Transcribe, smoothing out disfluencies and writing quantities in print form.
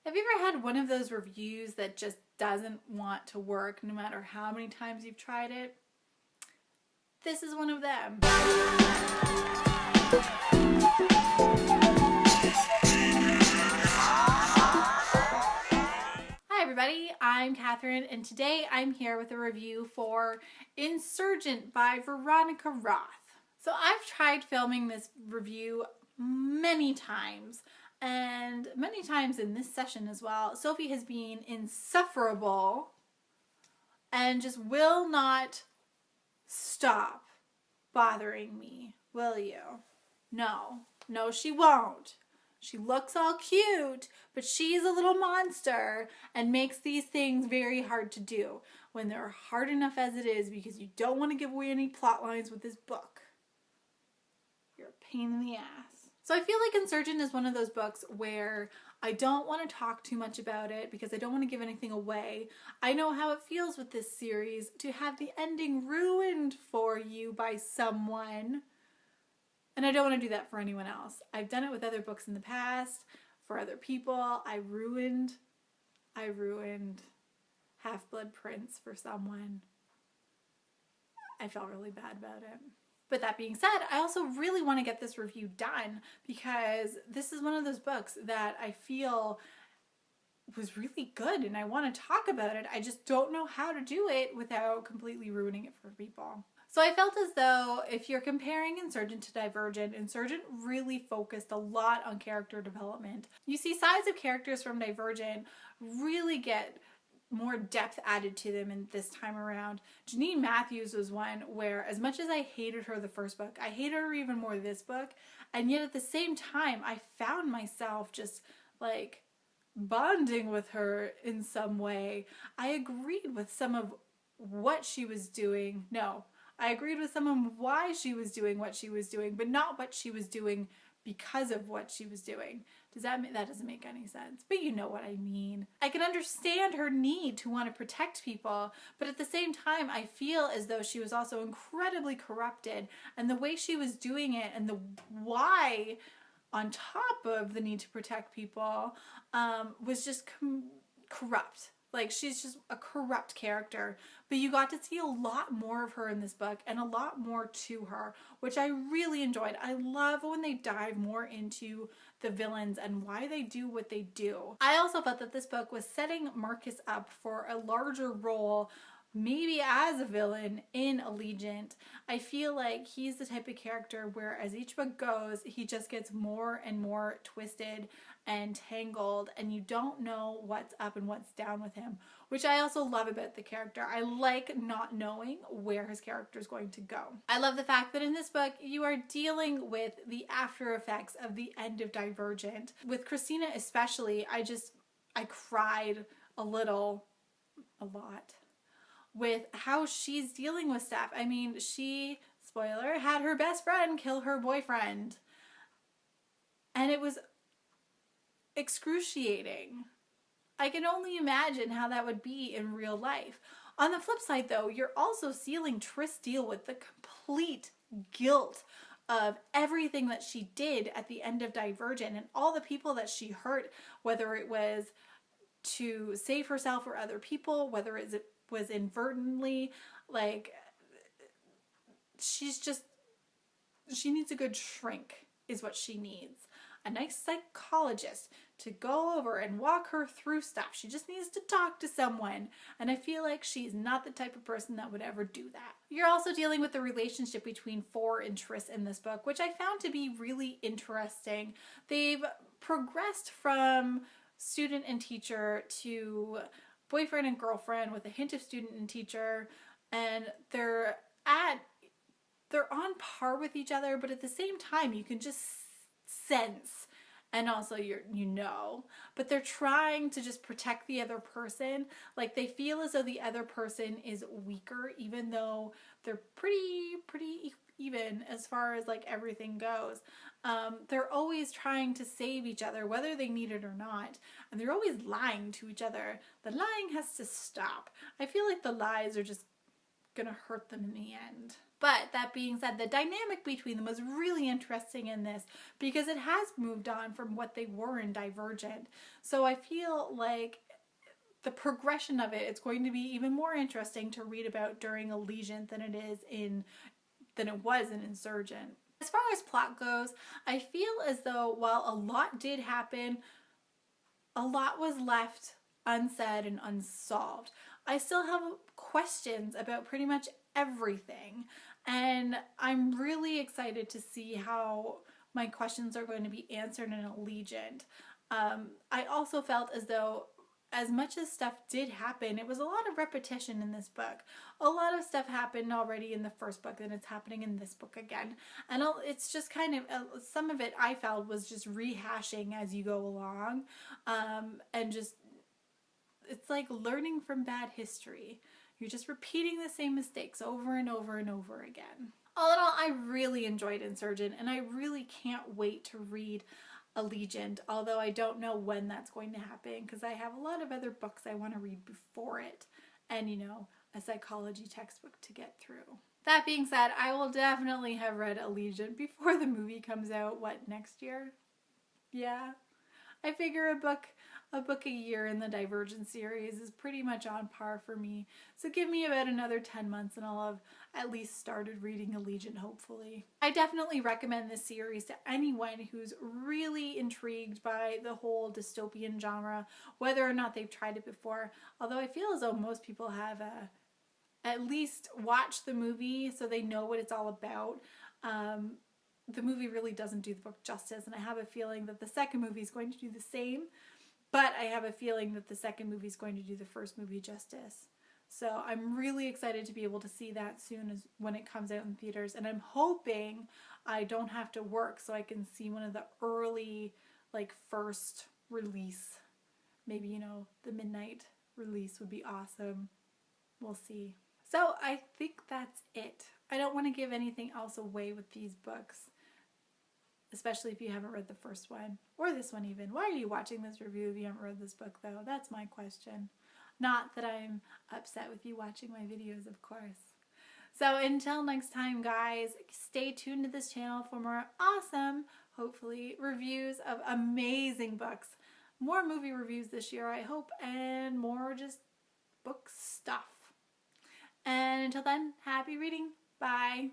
Have you ever had one of those reviews that just doesn't want to work no matter how many times you've tried it? This is one of them. Hi everybody, I'm Catherine, and today I'm here with a review for Insurgent by Veronica Roth. So I've tried filming this review many times, and many times in this session as well. Sophie has been insufferable and just will not stop bothering me, will you? No, she won't. She looks all cute, but she's a little monster and makes these things very hard to do when they're hard enough as it is because you don't want to give away any plot lines with this book. You're a pain in the ass. So I feel like Insurgent is one of those books where I don't want to talk too much about it because I don't want to give anything away. I know how it feels with this series to have the ending ruined for you by someone. And I don't want to do that for anyone else. I've done it with other books in the past, for other people. I ruined Half-Blood Prince for someone. I felt really bad about it. But that being said, I also really want to get this review done because this is one of those books that I feel was really good and I want to talk about it. I just don't know how to do it without completely ruining it for people. So I felt as though if you're comparing Insurgent to Divergent, Insurgent really focused a lot on character development. You see sides of characters from Divergent really get more depth added to them in this time around. Janine Matthews was one where, as much as I hated her the first book, I hated her even more this book, and yet at the same time I found myself just like bonding with her in some way. I agreed with some of what she was doing. No, I agreed with some of why she was doing what she was doing, but not what she was doing because of what she was doing. That doesn't make any sense, but you know what I mean. I can understand her need to want to protect people, but at the same time, I feel as though she was also incredibly corrupted, and the way she was doing it and the why on top of the need to protect people was just corrupt. Like, she's just a corrupt character, but you got to see a lot more of her in this book and a lot more to her, which I really enjoyed. I love when they dive more into the villains and why they do what they do. I also felt that this book was setting Marcus up for a larger role, maybe as a villain in Allegiant. I feel like he's the type of character where as each book goes, he just gets more and more twisted and tangled, and you don't know what's up and what's down with him, which I also love about the character. I like not knowing where his character is going to go. I love the fact that in this book, you are dealing with the after effects of the end of Divergent. With Christina especially, I cried a lot, with how she's dealing with stuff. I mean, she, spoiler, had her best friend kill her boyfriend. And it was excruciating. I can only imagine how that would be in real life. On the flip side, though, you're also seeing Tris deal with the complete guilt of everything that she did at the end of Divergent and all the people that she hurt, whether it was to save herself or other people, whether it was inadvertently. Like, she needs a good shrink is what she needs. A nice psychologist to go over and walk her through stuff. She just needs to talk to someone. And I feel like she's not the type of person that would ever do that. You're also dealing with the relationship between For and Tris in this book, which I found to be really interesting. They've progressed from student and teacher to boyfriend and girlfriend with a hint of student and teacher, and they're on par with each other, but at the same time you can just sense, and also but they're trying to just protect the other person. Like, they feel as though the other person is weaker, even though they're pretty even as far as like everything goes. They're always trying to save each other, whether they need it or not, and they're always lying to each other. The lying has to stop. I feel like the lies are just gonna hurt them in the end. But that being said, the dynamic between them was really interesting in this because it has moved on from what they were in Divergent. So I feel like the progression of it, it's going to be even more interesting to read about during Allegiant than it was in Insurgent. As far as plot goes, I feel as though while a lot did happen, a lot was left unsaid and unsolved. I still have questions about pretty much everything, and I'm really excited to see how my questions are going to be answered in Allegiant. I also felt as though as much as stuff did happen, it was a lot of repetition in this book. A lot of stuff happened already in the first book and it's happening in this book again. And it's just kind of, some of it I felt was just rehashing as you go along. And just, it's like learning from bad history. You're just repeating the same mistakes over and over and over again. All in all, I really enjoyed Insurgent and I really can't wait to read Allegiant, although I don't know when that's going to happen because I have a lot of other books I want to read before it and, you know, a psychology textbook to get through. That being said, I will definitely have read Allegiant before the movie comes out, what, next year? Yeah. I figure a book a year in the Divergent series is pretty much on par for me. So give me about another 10 months and I'll have at least started reading Allegiant, hopefully. I definitely recommend this series to anyone who's really intrigued by the whole dystopian genre, whether or not they've tried it before. Although I feel as though most people have at least watched the movie so they know what it's all about. The movie really doesn't do the book justice, and I have a feeling that the second movie is going to do the same. But I have a feeling that the second movie is going to do the first movie justice. So I'm really excited to be able to see that soon as when it comes out in theaters. And I'm hoping I don't have to work so I can see one of the early, like, first release. Maybe, you know, the midnight release would be awesome. We'll see. So I think that's it. I don't want to give anything else away with these books. Especially if you haven't read the first one, or this one even. Why are you watching this review if you haven't read this book, though? That's my question. Not that I'm upset with you watching my videos, of course. So until next time, guys, stay tuned to this channel for more awesome, hopefully, reviews of amazing books. More movie reviews this year, I hope, and more just book stuff. And until then, happy reading. Bye.